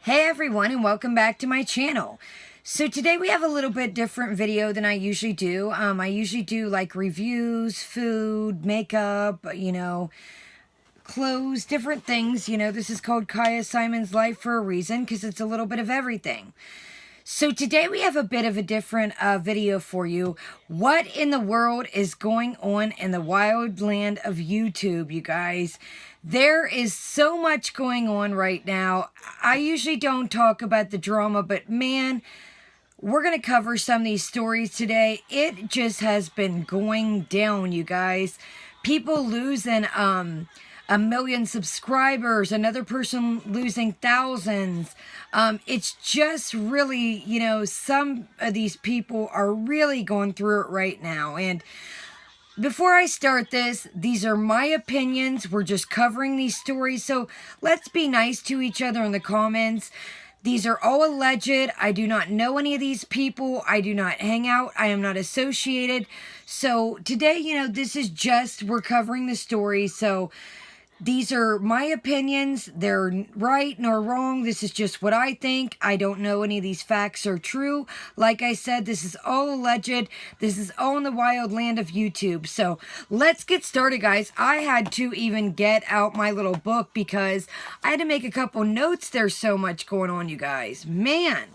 Hey everyone, and welcome back to my channel. So today we have a little bit different video than I usually do. I usually do like reviews, food, makeup, clothes, different things. This is called Kaya Simon's Life for a reason because it's a little bit of everything. So today we have a bit of a different video for you. What in the world is going on in the wild land of YouTube, you guys? There is so much going on right now. I usually don't talk about the drama, but man, we're going to cover some of these stories today. It just has been going down, you guys. People losing 1 million subscribers, another person losing thousands. It's just really, some of these people are really going through it right now. And before I start this, these are my opinions. We're just covering these stories. So let's be nice to each other in the comments. These are all alleged. I do not know any of these people. I do not hang out. I am not associated. So today, this is just, we're covering the story. So these are my opinions. They're right nor wrong. This is just what I think. I don't know any of these facts are true. Like I said, this is all alleged. This is all in the wild land of YouTube. So let's get started, guys. I had to even get out my little book because I had to make a couple notes. There's so much going on, you guys. Man.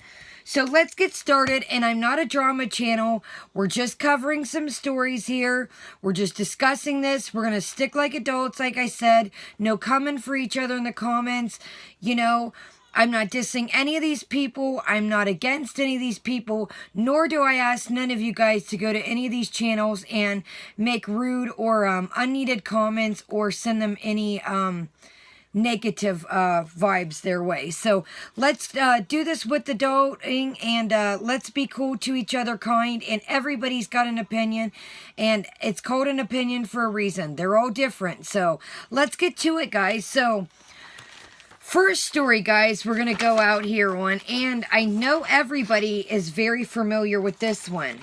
So let's get started, and I'm not a drama channel. We're just covering some stories here. We're just discussing this. We're going to stick like adults, like I said. No coming for each other in the comments. I'm not dissing any of these people. I'm not against any of these people, nor do I ask none of you guys to go to any of these channels and make rude or unneeded comments or send them any negative vibes their way. So let's do this with the adulting, and let's be cool to each other, kind, and everybody's got an opinion, and it's called an opinion for a reason. They're all different. So let's get to it, guys. So first story, guys, we're gonna go out here on, and I know everybody is very familiar with this one.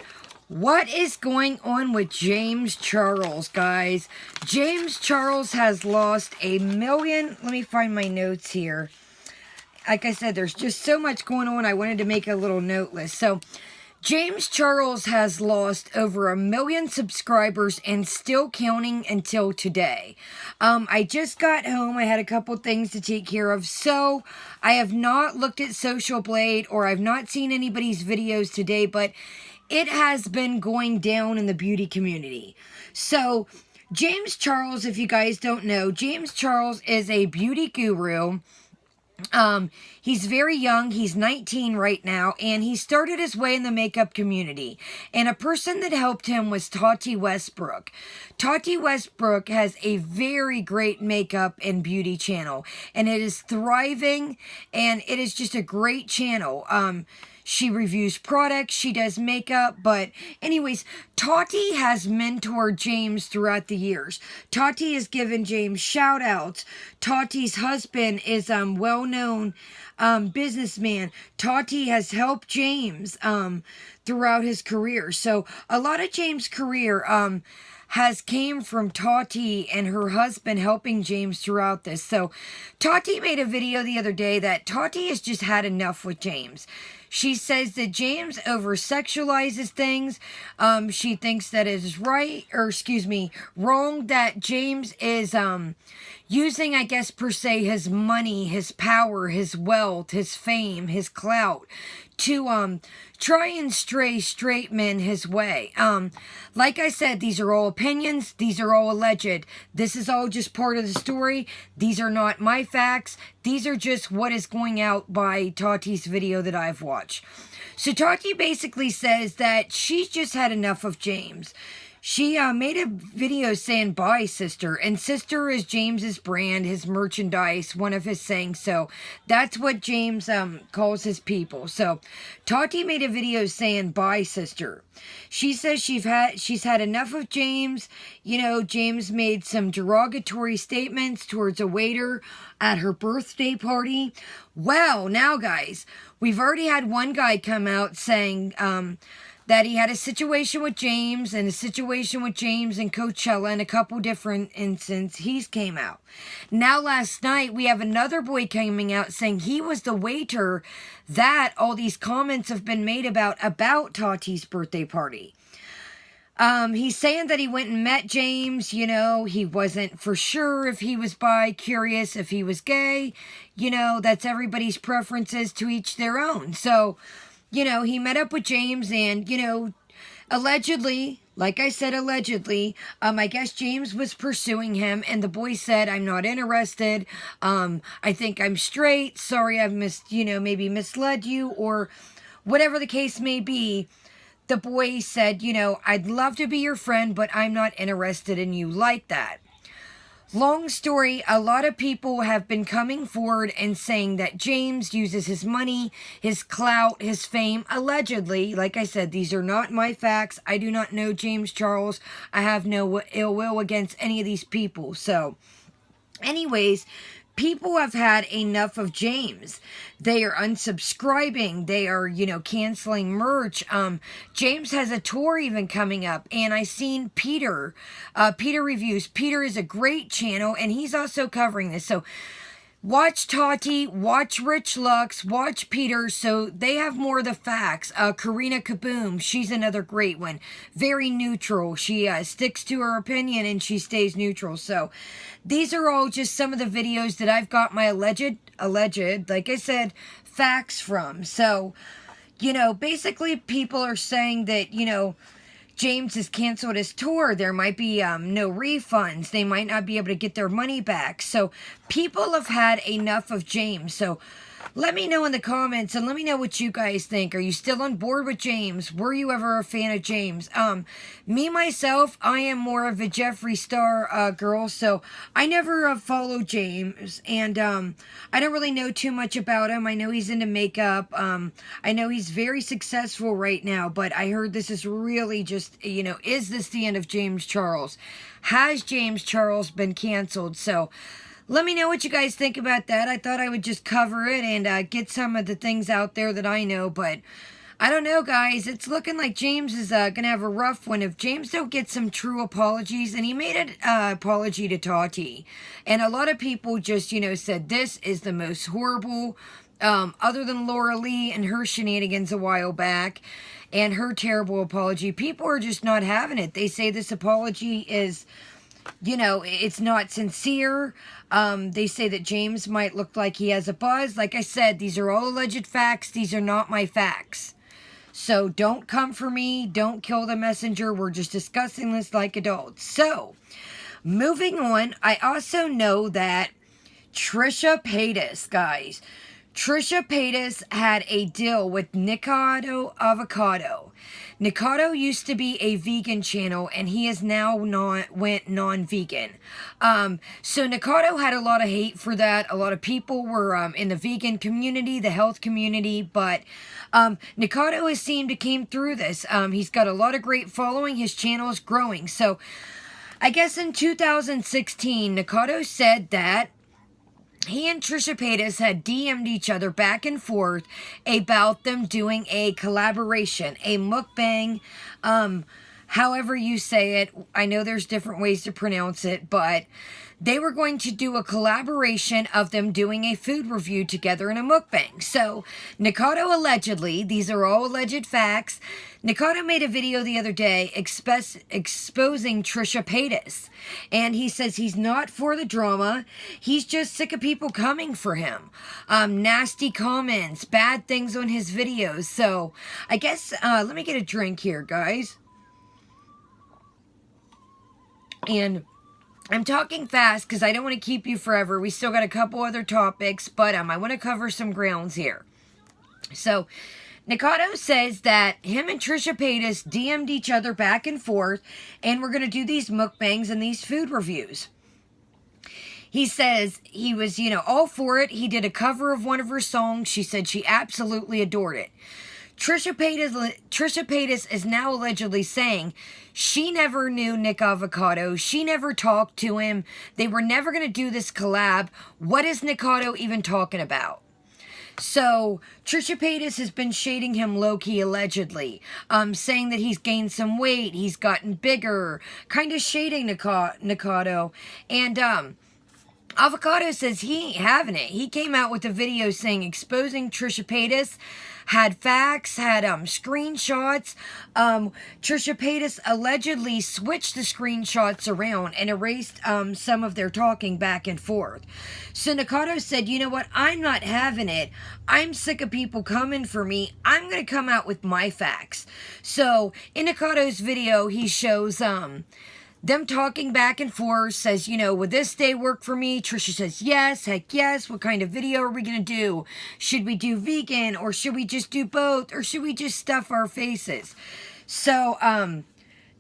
What is going on with James Charles, guys? James Charles has lost 1 million. Let me find my notes here. Like I said, there's just so much going on. I wanted to make a little note list. So, James Charles has lost over 1 million subscribers and still counting until today. I just got home. I had a couple things to take care of. So, I have not looked at Social Blade or I've not seen anybody's videos today, but it has been going down in the beauty community. So, James Charles, if you guys don't know, James Charles is a beauty guru. He's very young. He's 19 right now, and he started his way in the makeup community. And a person that helped him was Tati Westbrook. Tati Westbrook has a very great makeup and beauty channel, and it is thriving, and it is just a great channel. She reviews products, she does makeup, but anyways, Tati has mentored James throughout the years. Tati has given James shout outs. Tati's husband is a well-known businessman. Tati has helped James throughout his career. So a lot of James' career has came from Tati and her husband helping James throughout this. So Tati made a video the other day that Tati has just had enough with James. She says that James over-sexualizes things. She thinks that it is wrong that James is using, I guess, per se, his money, his power, his wealth, his fame, his clout to try and stray straight men his way. Like I said, these are all opinions. These are all alleged. This is all just part of the story. These are not my facts. These are just what is going out by Tati's video that I've watched. So Tati basically says that she's just had enough of James. She made a video saying, "Bye, sister." And sister is James's brand, his merchandise, one of his sayings. So that's what James calls his people. So Tati made a video saying, "Bye, sister." She says she's had enough of James. James made some derogatory statements towards a waiter at her birthday party. Well, now, guys, we've already had one guy come out saying that he had a situation with James and a situation with James and Coachella and a couple different instances. He's came out. Now last night we have another boy coming out saying he was the waiter that all these comments have been made about Tati's birthday party. He's saying that he went and met James, you know, he wasn't for sure if he was bi, curious if he was gay, you know, that's everybody's preferences, to each their own. So, you know, he met up with James and, you know, allegedly, like I said, allegedly, I guess James was pursuing him and the boy said, I'm not interested. I think I'm straight. Sorry, I've maybe misled you, or whatever the case may be. The boy said, you know, I'd love to be your friend, but I'm not interested in you like that. Long story, a lot of people have been coming forward and saying that James uses his money, his clout, his fame, allegedly. Like I said, these are not my facts. I do not know James Charles. I have no ill will against any of these people. So, anyways, people have had enough of James. They are unsubscribing. They are, you know, canceling merch. James has a tour even coming up. And I seen Peter Reviews. Peter is a great channel and he's also covering this. So watch Tati, watch Rich Lux, watch Peter, so they have more of the facts. Karina Kaboom, she's another great one. Very neutral. She sticks to her opinion and she stays neutral. So these are all just some of the videos that I've got my alleged, like I said, facts from. So, you know, basically people are saying that, you know, James has canceled his tour. There might be no refunds. They might not be able to get their money back. So people have had enough of James. So let me know in the comments and let me know what you guys think. Are you still on board with James? Were you ever a fan of James? Me, myself, I am more of a Jeffree Star girl, so I never followed James, and I don't really know too much about him. I know he's into makeup. I know he's very successful right now, but I heard this is really just, you know, is this the end of James Charles? Has James Charles been canceled? So let me know what you guys think about that. I thought I would just cover it and get some of the things out there that I know. But I don't know, guys. It's looking like James is going to have a rough one. If James don't get some true apologies, and he made an apology to Tati. And a lot of people just, you know, said this is the most horrible, other than Laura Lee and her shenanigans a while back. And her terrible apology. People are just not having it. They say this apology is, you know, it's not sincere. They say that James might look like he has a buzz. Like I said, these are all alleged facts. These are not my facts. So don't come for me. Don't kill the messenger. We're just discussing this like adults. So, moving on, I also know that Trisha Paytas, guys. Trisha Paytas had a deal with Nikado Avocado. Nikado used to be a vegan channel, and he is now went non-vegan. So Nikado had a lot of hate for that. A lot of people were in the vegan community, the health community, but Nikado has seemed to came through this. He's got a lot of great following. His channel is growing. So I guess in 2016, Nikado said that he and Trisha Paytas had DM'd each other back and forth about them doing a collaboration, a mukbang, however you say it. I know there's different ways to pronounce it, but they were going to do a collaboration of them doing a food review together in a mukbang. So, Nikado allegedly, these are all alleged facts, Nikado made a video the other day exposing Trisha Paytas. And he says he's not for the drama. He's just sick of people coming for him. Nasty comments, bad things on his videos. So, I guess, let me get a drink here, guys. And I'm talking fast because I don't want to keep you forever. We still got a couple other topics, but I want to cover some grounds here. So, Nikado says that him and Trisha Paytas DM'd each other back and forth, and we're going to do these mukbangs and these food reviews. He says he was, you know, all for it. He did a cover of one of her songs. She said she absolutely adored it. Trisha Paytas is now allegedly saying she never knew Nick Avocado. She never talked to him. They were never going to do this collab. What is Nikado even talking about? So Trisha Paytas has been shading him low-key allegedly, saying that he's gained some weight, he's gotten bigger, kind of shading Nikado. And Avocado says he ain't having it. He came out with a video saying exposing Trisha Paytas, had facts, had screenshots. Trisha Paytas allegedly switched the screenshots around and erased some of their talking back and forth. So Nikado said, you know what, I'm not having it. I'm sick of people coming for me. I'm going to come out with my facts. So in Nikado's video, he shows them talking back and forth, says, you know, would this day work for me? Trisha says, yes, heck yes. What kind of video are we going to do? Should we do vegan, or should we just do both, or should we just stuff our faces? So,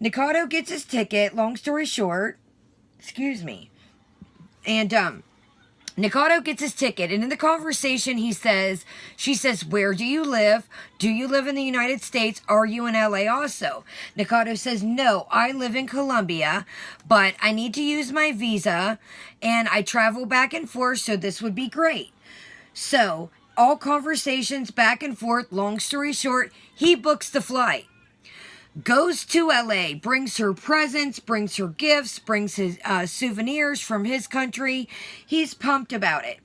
Nikado gets his ticket, long story short, excuse me, and, Nikado gets his ticket, and in the conversation she says, where do you live? Do you live in the United States? Are you in LA also? Nikado says, no, I live in Colombia, but I need to use my visa, and I travel back and forth, so this would be great. So, all conversations back and forth, long story short, he books the flight. Goes to LA, brings her presents, brings her gifts, brings his souvenirs from his country. He's pumped about it.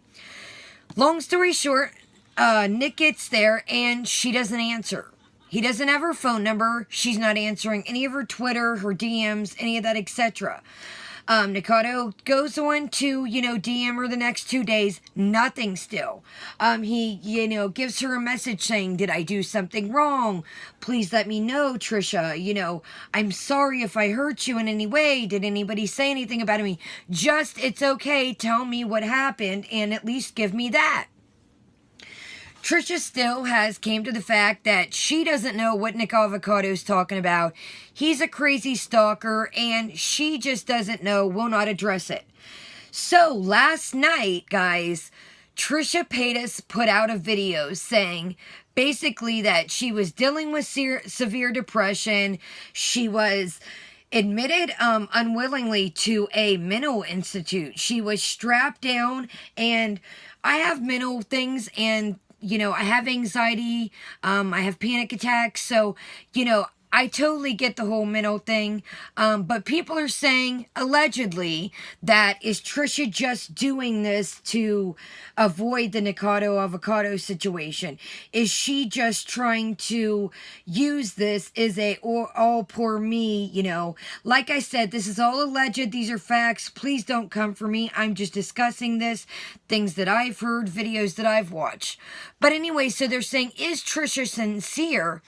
Long story short, Nick gets there and she doesn't answer. He doesn't have her phone number. She's not answering any of her Twitter, her DMs, any of that, etc. Nikado goes on to, DM her the next 2 days. Nothing still. He, gives her a message saying, did I do something wrong? Please let me know, Trisha. I'm sorry if I hurt you in any way. Did anybody say anything about me? Just, it's okay. Tell me what happened and at least give me that. Trisha still came to the fact that she doesn't know what Nick Avocado's talking about. He's a crazy stalker, and she just doesn't know, will not address it. So, last night, guys, Trisha Paytas put out a video saying, basically, that she was dealing with severe depression. She was admitted unwillingly to a mental institute. She was strapped down, and I have mental things, and I have anxiety, I have panic attacks, so, I totally get the whole mental thing, but people are saying, allegedly, that is Trisha just doing this to avoid the Nikado Avocado situation? Is she just trying to use this as all poor me, Like I said, this is all alleged, these are facts, please don't come for me, I'm just discussing this, things that I've heard, videos that I've watched. But anyway, so they're saying, is Trisha sincere?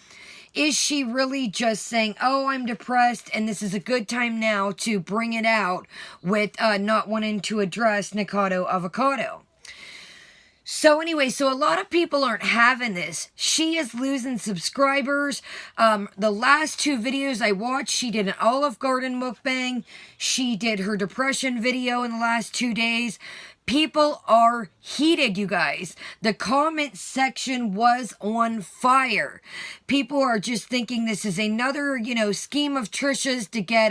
Is she really just saying, oh, I'm depressed and this is a good time now to bring it out with not wanting to address Nikado Avocado? So anyway, so a lot of people aren't having this. She is losing subscribers. The last 2 videos I watched, she did an Olive Garden mukbang. She did her depression video in the last 2 days. People are heated, you guys. The comment section was on fire. People are just thinking this is another, scheme of Trisha's to get,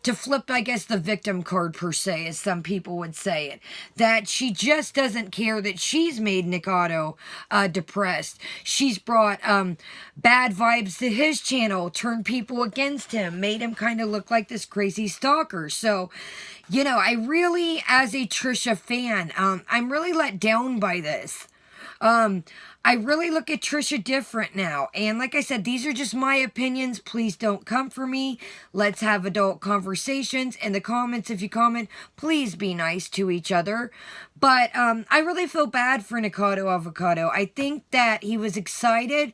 to flip, I guess, the victim card per se, as some people would say it. That she just doesn't care that she's made Nikado depressed. She's brought bad vibes to his channel, turned people against him, made him kind of look like this crazy stalker. So, I really, as a Trisha fan, I'm really let down by this. I really look at Trisha different now. And like I said, these are just my opinions. Please don't come for me. Let's have adult conversations. In the comments, if you comment, please be nice to each other. But I really feel bad for Nikado Avocado. I think that he was excited.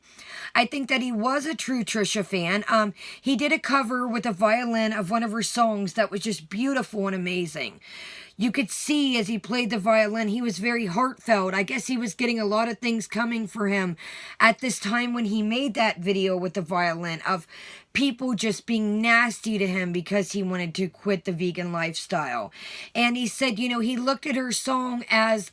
I think that he was a true Trisha fan. He did a cover with a violin of one of her songs that was just beautiful and amazing. You could see as he played the violin, he was very heartfelt. I guess he was getting a lot of things coming for him at this time when he made that video with the violin of people just being nasty to him because he wanted to quit the vegan lifestyle. And he said, he looked at her song as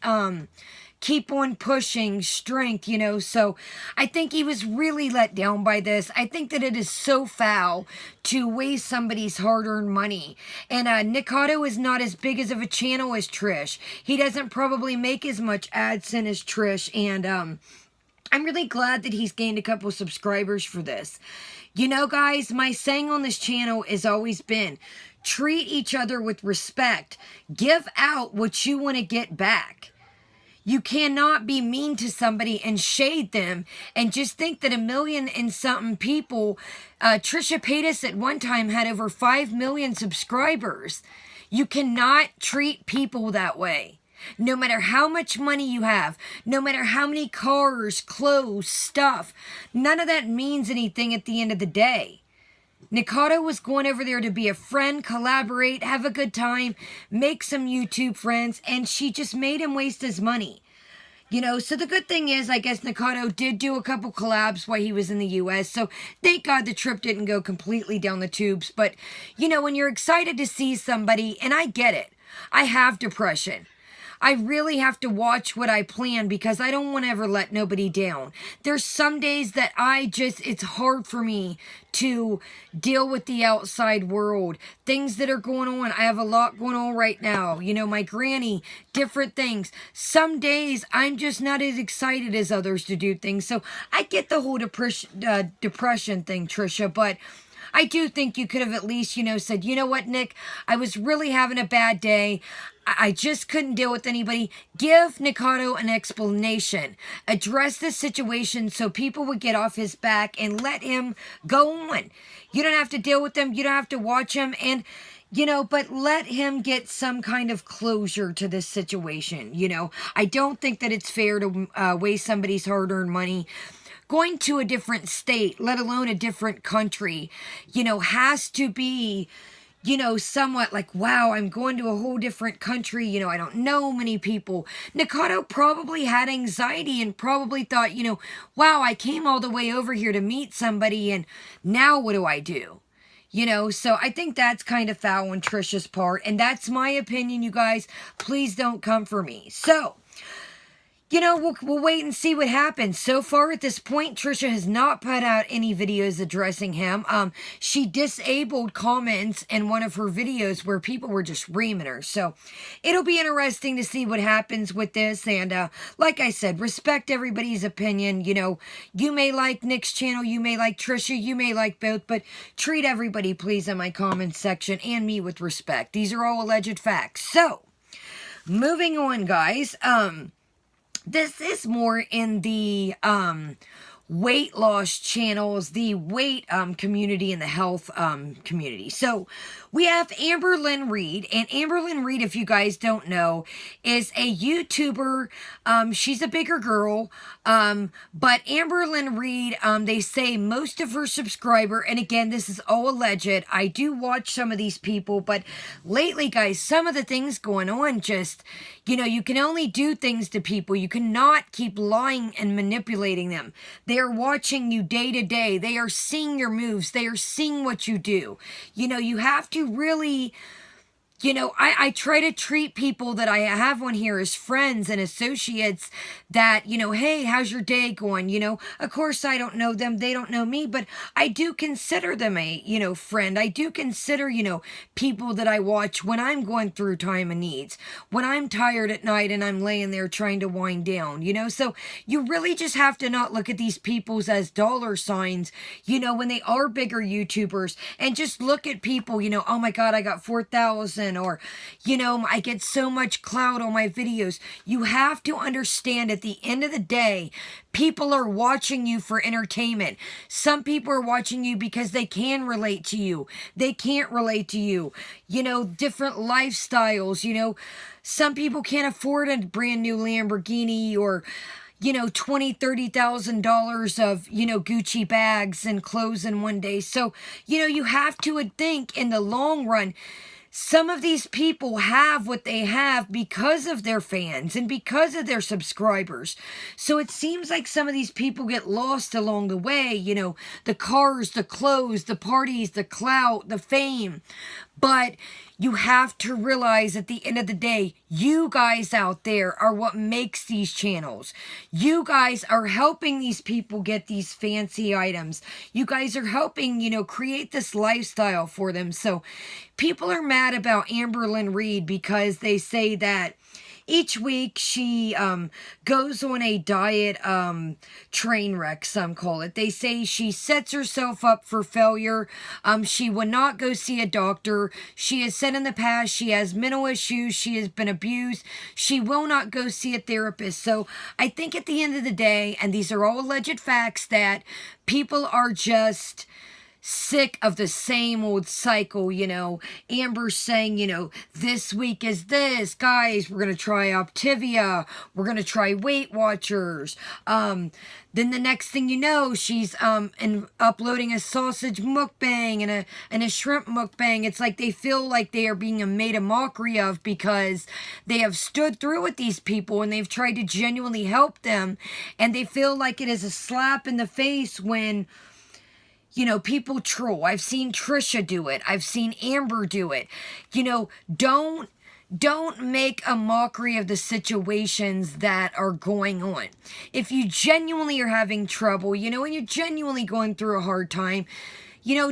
keep on pushing, strength, So I think he was really let down by this. I think that it is so foul to waste somebody's hard-earned money. And Nikado is not as big as of a channel as Trish. He doesn't probably make as much AdSense as Trish, and I'm really glad that he's gained a couple subscribers for this. Guys, my saying on this channel has always been, treat each other with respect. Give out what you want to get back. You cannot be mean to somebody and shade them and just think that 1 million and something people, Trisha Paytas at one time had over 5 million subscribers. You cannot treat people that way. No matter how much money you have, no matter how many cars, clothes, stuff, none of that means anything at the end of the day. Nikado was going over there to be a friend, collaborate, have a good time, make some YouTube friends, and she just made him waste his money. So the good thing is, I guess Nikado did do a couple collabs while he was in the U.S., so thank God the trip didn't go completely down the tubes. But, when you're excited to see somebody, and I get it, I have depression. I really have to watch what I plan because I don't want to ever let nobody down. There's some days that it's hard for me to deal with the outside world. Things that are going on. I have a lot going on right now. My granny, different things. Some days I'm just not as excited as others to do things. So I get the whole depression thing, Trisha, but I do think you could have at least, said, you know what, Nick, I was really having a bad day. I just couldn't deal with anybody. Give Nikado an explanation. Address the situation so people would get off his back and let him go on. You don't have to deal with them. You don't have to watch him. And, but let him get some kind of closure to this situation. I don't think that it's fair to waste somebody's hard-earned money. Going to a different state, let alone a different country, has to be, somewhat like, wow, I'm going to a whole different country. I don't know many people. Nikado probably had anxiety and probably thought, wow, I came all the way over here to meet somebody and now what do I do? So I think that's kind of foul on Trisha's part. And that's my opinion, you guys. Please don't come for me. So, we'll wait and see what happens. So far at this point, Trisha has not put out any videos addressing him. She disabled comments in one of her videos where people were just reaming her. So it'll be interesting to see what happens with this. And like I said, respect everybody's opinion. You may like Nick's channel, you may like Trisha, you may like both, but treat everybody, please, in my comments section and me with respect. These are all alleged facts. So, moving on, guys. This is more in the weight loss channels, the weight community, and the health community. So we have Amberlynn Reid, and Amberlynn Reid, if you guys don't know, is a YouTuber. She's a bigger girl, but Amberlynn Reid, they say most of her subscriber, and again, this is all alleged. I do watch some of these people, but lately, guys, some of the things going on just, you can only do things to people. You cannot keep lying and manipulating them. They are watching you day to day. They are seeing your moves. They are seeing what you do. You have to really, I try to treat people that I have on here as friends and associates that, hey, how's your day going? Of course I don't know them. They don't know me, but I do consider them a, friend. I do consider, people that I watch when I'm going through time of needs, when I'm tired at night and I'm laying there trying to wind down, so you really just have to not look at these peoples as dollar signs, when they are bigger YouTubers, and just look at people, oh my God, I got 4,000. Or, I get so much clout on my videos. You have to understand at the end of the day, people are watching you for entertainment. Some people are watching you because they can relate to you. They can't relate to you. Different lifestyles, some people can't afford a brand new Lamborghini or $20,000, $30,000 of, Gucci bags and clothes in one day. So, you have to think in the long run, some of these people have what they have because of their fans and because of their subscribers. So it seems like some of these people get lost along the way, the cars, the clothes, the parties, the clout, the fame. But, You have to realize at the end of the day, you guys out there are what makes these channels. You guys are helping these people get these fancy items. You guys are helping, create this lifestyle for them. So people are mad about Amberlynn Reid because they say that each week she goes on a diet train wreck, some call it. They say she sets herself up for failure. She will not go see a doctor. She has said in the past she has mental issues. She has been abused. She will not go see a therapist. So I think at the end of the day, and these are all alleged facts, that people are just sick of the same old cycle. Amber's saying, this week is this, guys, we're going to try Optivia, we're going to try Weight Watchers. Then the next thing you know, she's uploading a sausage mukbang and a shrimp mukbang. It's like they feel like they are being made a mockery of because they have stood through with these people and they've tried to genuinely help them, and they feel like it is a slap in the face when people troll. I've seen Trisha do it. I've seen Amber do it. Don't make a mockery of the situations that are going on. If you genuinely are having trouble, and you're genuinely going through a hard time,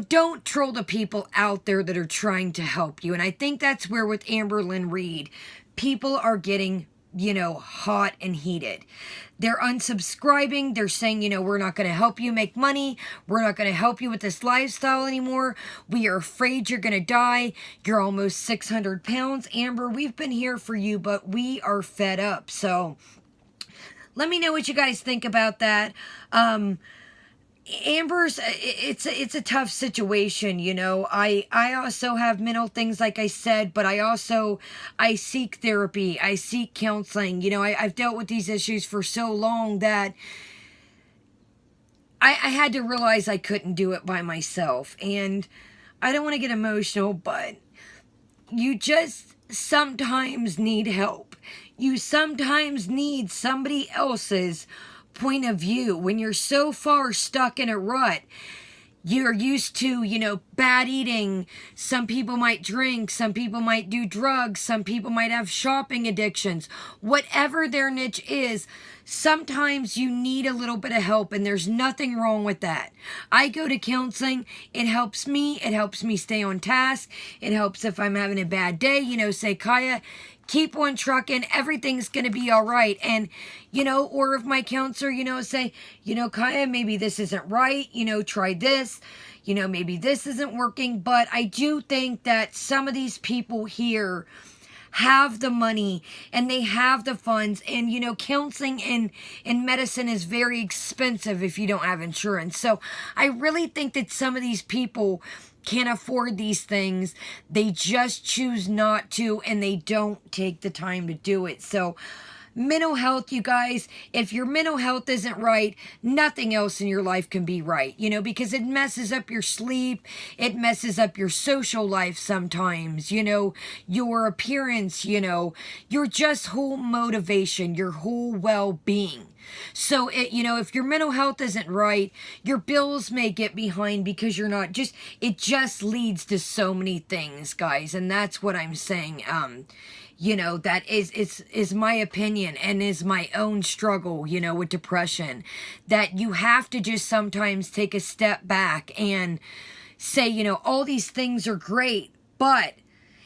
don't troll the people out there that are trying to help you. And I think that's where with Amberlynn Reid, people are getting hot and heated. They're unsubscribing. They're saying, we're not going to help you make money. We're not going to help you with this lifestyle anymore. We are afraid you're going to die. You're almost 600 pounds. Amber, we've been here for you, but we are fed up. So let me know what you guys think about that. Amber's, it's a tough situation, I also have mental things, like I said, but I seek therapy. I seek counseling. I've dealt with these issues for so long that I had to realize I couldn't do it by myself. And I don't want to get emotional, but you just sometimes need help. You sometimes need somebody else's point of view. When you're so far stuck in a rut, you're used to, bad eating. Some people might drink. Some people might do drugs. Some people might have shopping addictions. Whatever their niche is, sometimes you need a little bit of help, and there's nothing wrong with that. I go to counseling. It helps me. It helps me stay on task. It helps if I'm having a bad day, say, Kaya, keep on trucking, everything's going to be all right. And, or if my counselor, say, Kaya, maybe this isn't right, try this, maybe this isn't working. But I do think that some of these people here have the money and they have the funds, and counseling and medicine is very expensive if you don't have insurance. So I really think that some of these people can't afford these things. They just choose not to, and they don't take the time to do it. So mental health, you guys, if your mental health isn't right, nothing else in your life can be right, because it messes up your sleep. It messes up your social life sometimes, your appearance, your just whole motivation, your whole well-being. So, if your mental health isn't right, your bills may get behind because you're not it just leads to so many things, guys. And that's what I'm saying. That is my opinion and is my own struggle, with depression, that you have to just sometimes take a step back and say, all these things are great, but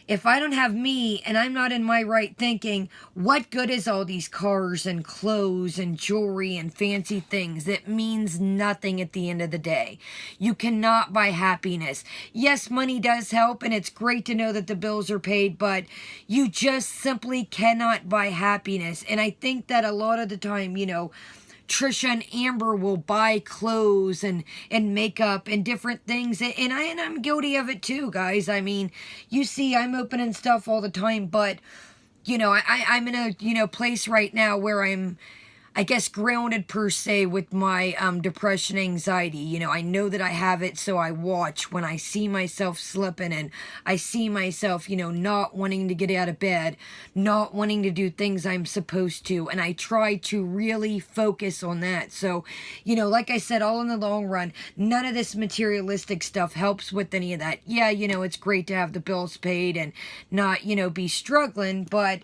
if I don't have me and I'm not in my right thinking, what good is all these cars and clothes and jewelry and fancy things? It means nothing at the end of the day. You cannot buy happiness. Yes, money does help, and it's great to know that the bills are paid, but you just simply cannot buy happiness. And I think that a lot of the time, Trisha and Amber will buy clothes and makeup and different things. And I'm guilty of it too, guys. I mean, you see, I'm opening stuff all the time, but, I'm in a, place right now where I I guess, grounded per se with my depression, anxiety. You know, I know that I have it, so I watch when I see myself slipping and I see myself, you know, not wanting to get out of bed, not wanting to do things I'm supposed to, and I try to really focus on that. So, you know, like I said, all in the long run, none of this materialistic stuff helps with any of that. Yeah, you know, it's great to have the bills paid and not, you know, be struggling, but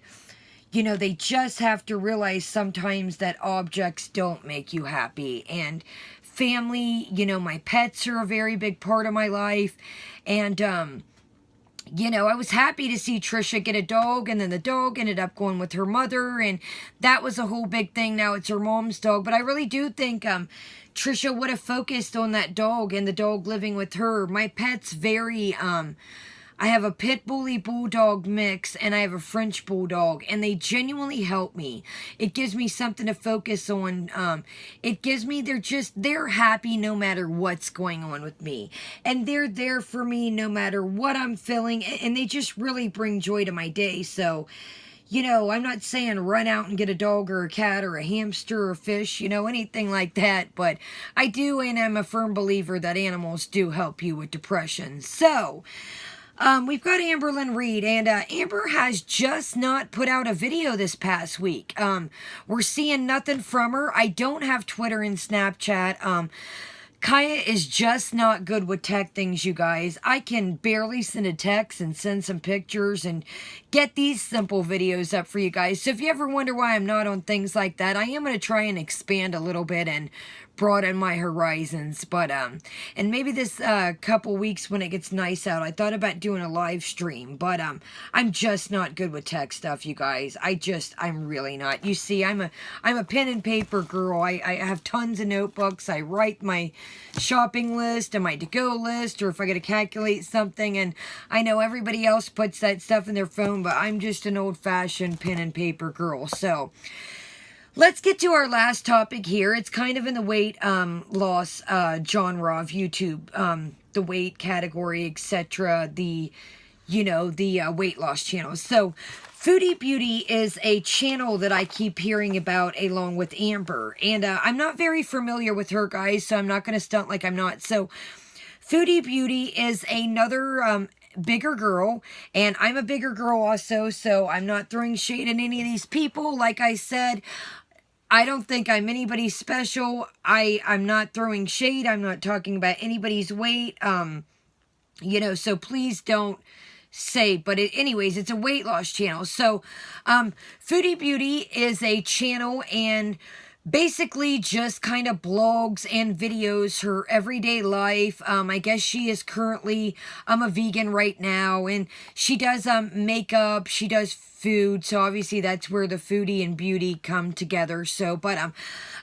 you know, they just have to realize sometimes that objects don't make you happy. And family, you know, my pets are a very big part of my life. And, you know, I was happy to see Trisha get a dog, and then the dog ended up going with her mother, and that was a whole big thing. Now it's her mom's dog. But I really do think, Trisha would have focused on that dog and the dog living with her. My pet's very, I have a pit bully bulldog mix and I have a French bulldog, and they genuinely help me. It gives me something to focus on. It gives me, they're happy no matter what's going on with me. And they're there for me no matter what I'm feeling, and they just really bring joy to my day. So, you know, I'm not saying run out and get a dog or a cat or a hamster or a fish, you know, anything like that. But I do, and I'm a firm believer that animals do help you with depression. So, we've got Amberlynn Reid, and Amber has just not put out a video this past week. We're seeing nothing from her. I don't have Twitter and Snapchat. Kaya is just not good with tech things, you guys. I can barely send a text and send some pictures and get these simple videos up for you guys. So if you ever wonder why I'm not on things like that, I am going to try and expand a little bit and broaden my horizons. But and maybe this couple weeks when it gets nice out, I thought about doing a live stream, but I'm just not good with tech stuff, you guys. I'm really not. You see, I'm a pen and paper girl. I have tons of notebooks. I write my shopping list and my to-go list, or if I got to calculate something, and I know everybody else puts that stuff in their phone, but I'm just an old-fashioned pen and paper girl. So let's get to our last topic here. It's kind of in the weight loss genre of YouTube, the weight category, etc. The, you know, the weight loss channels. So Foodie Beauty is a channel that I keep hearing about along with Amber. And I'm not very familiar with her, guys, so I'm not going to stunt like I'm not. So Foodie Beauty is another bigger girl, and I'm a bigger girl also, so I'm not throwing shade at any of these people. Like I said, I don't think I'm anybody special. I'm not throwing shade. I'm not talking about anybody's weight. You know, so please don't say, but anyways, it's a weight loss channel. So, Foodie Beauty is a channel and basically just kind of blogs and videos, her everyday life. I guess she is currently, a vegan right now, and she does, makeup, she does food, so obviously that's where the foodie and beauty come together. So, but,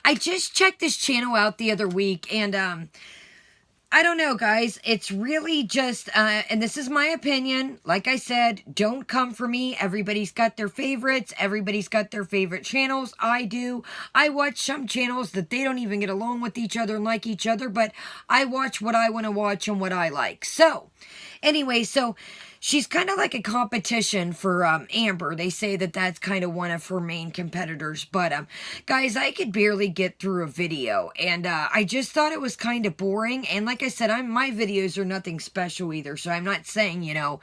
I just checked this channel out the other week, and, I don't know, guys. It's really just, and this is my opinion. Like I said, don't come for me. Everybody's got their favorites. Everybody's got their favorite channels. I do. I watch some channels that they don't even get along with each other and like each other, but I watch what I want to watch and what I like. So, anyway, so she's kind of like a competition for Amber. They say that that's kind of one of her main competitors. But, guys, I could barely get through a video. And I just thought it was kind of boring. And like I said, my videos are nothing special either. So I'm not saying, you know,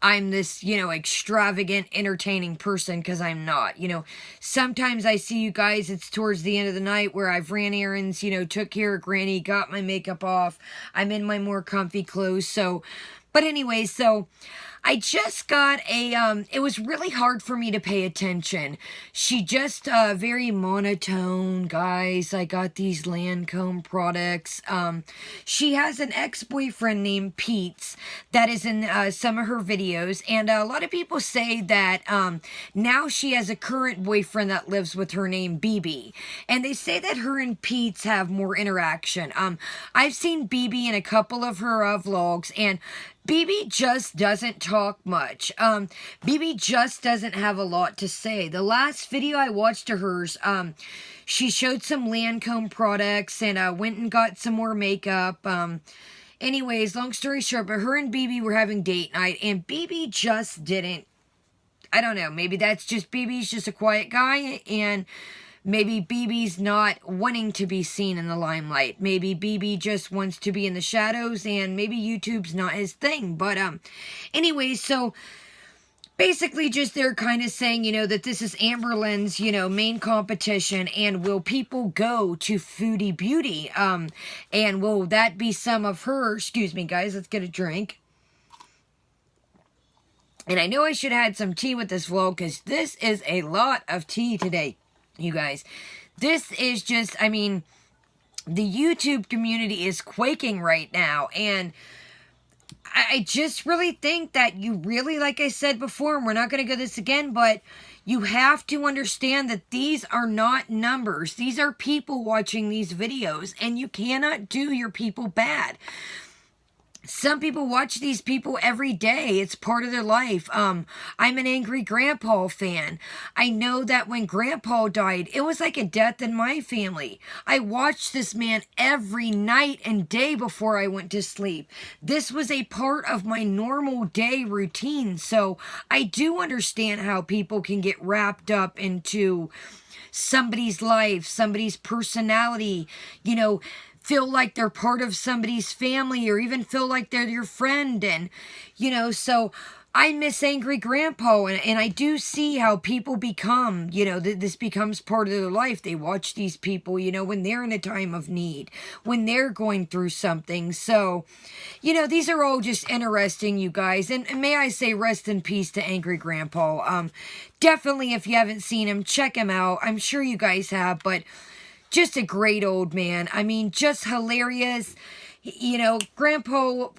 I'm this, you know, extravagant, entertaining person, because I'm not. You know, sometimes I see you guys, it's towards the end of the night where I've ran errands, you know, took care of Granny, got my makeup off. I'm in my more comfy clothes. So, but anyway, so I just got it was really hard for me to pay attention. She just, very monotone, guys. I got these Lancome products. She has an ex-boyfriend named Paytas that is in, some of her videos. And a lot of people say that, now she has a current boyfriend that lives with her named BB. And they say that her and Paytas have more interaction. I've seen BB in a couple of her, vlogs, and BB just doesn't talk much. BB just doesn't have a lot to say. The last video I watched of hers, she showed some Lancome products and went and got some more makeup. Anyways, long story short, but her and BB were having date night, and BB just didn't, I don't know, maybe that's just BB's just a quiet guy, and Maybe BB's not wanting to be seen in the limelight. Maybe BB just wants to be in the shadows, and maybe YouTube's not his thing. But anyways, so basically just they're kind of saying, you know, that this is Amberlynn's, you know, main competition, and will people go to Foodie Beauty? And will that be some of her, excuse me guys, let's get a drink. And I know I should have had some tea with this vlog, because this is a lot of tea today, you guys. This is just, I mean, the YouTube community is quaking right now, and I just really think that you really, like I said before, and we're not going to go this again, but you have to understand that these are not numbers. These are people watching these videos, and you cannot do your people bad. Some people watch these people every day. It's part of their life. I'm an Angry Grandpa fan. I know that when Grandpa died, it was like a death in my family. I watched this man every night and day before I went to sleep. This was a part of my normal day routine. So I do understand how people can get wrapped up into somebody's life, somebody's personality, you know, feel like they're part of somebody's family, or even feel like they're your friend. And, you know, so I miss Angry Grandpa, and I do see how people become, you know, this becomes part of their life. They watch these people, you know, when they're in a time of need, when they're going through something. So, you know, these are all just interesting, you guys. And may I say rest in peace to Angry Grandpa. Definitely, if you haven't seen him, check him out. I'm sure you guys have, but just a great old man. I mean, just hilarious. You know, Grandpa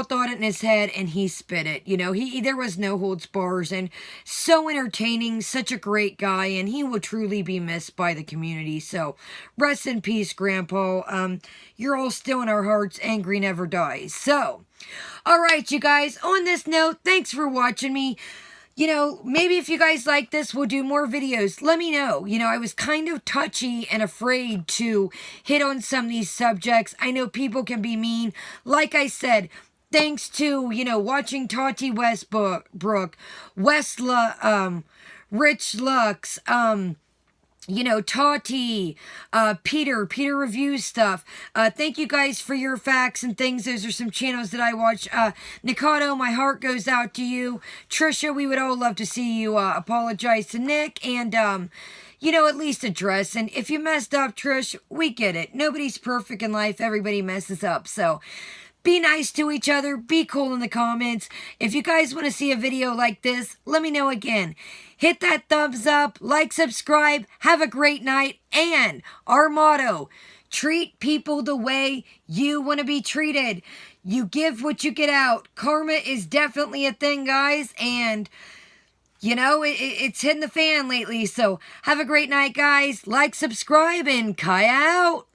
thought it in his head, and he spit it. You know, there was no holds bars, and so entertaining, such a great guy, and he will truly be missed by the community. So, rest in peace, Grandpa. You're all still in our hearts. Angry never dies. So, all right, you guys. On this note, thanks for watching me. You know, maybe if you guys like this, we'll do more videos. Let me know. You know, I was kind of touchy and afraid to hit on some of these subjects. I know people can be mean. Like I said, thanks to, you know, watching Tati Westbrook, Rich Lux, you know, Tati, Peter reviews stuff. Thank you guys for your facts and things. Those are some channels that I watch. Nikado, my heart goes out to you. Trisha, we would all love to see you apologize to Nick, and, you know, at least address. And if you messed up, Trish, we get it. Nobody's perfect in life. Everybody messes up. So, be nice to each other. Be cool in the comments. If you guys want to see a video like this, let me know again. Hit that thumbs up, like, subscribe, have a great night, and our motto, treat people the way you want to be treated. You give what you get out. Karma is definitely a thing, guys, and, you know, it's hitting the fan lately. So have a great night, guys. Like, subscribe, and Kaya out.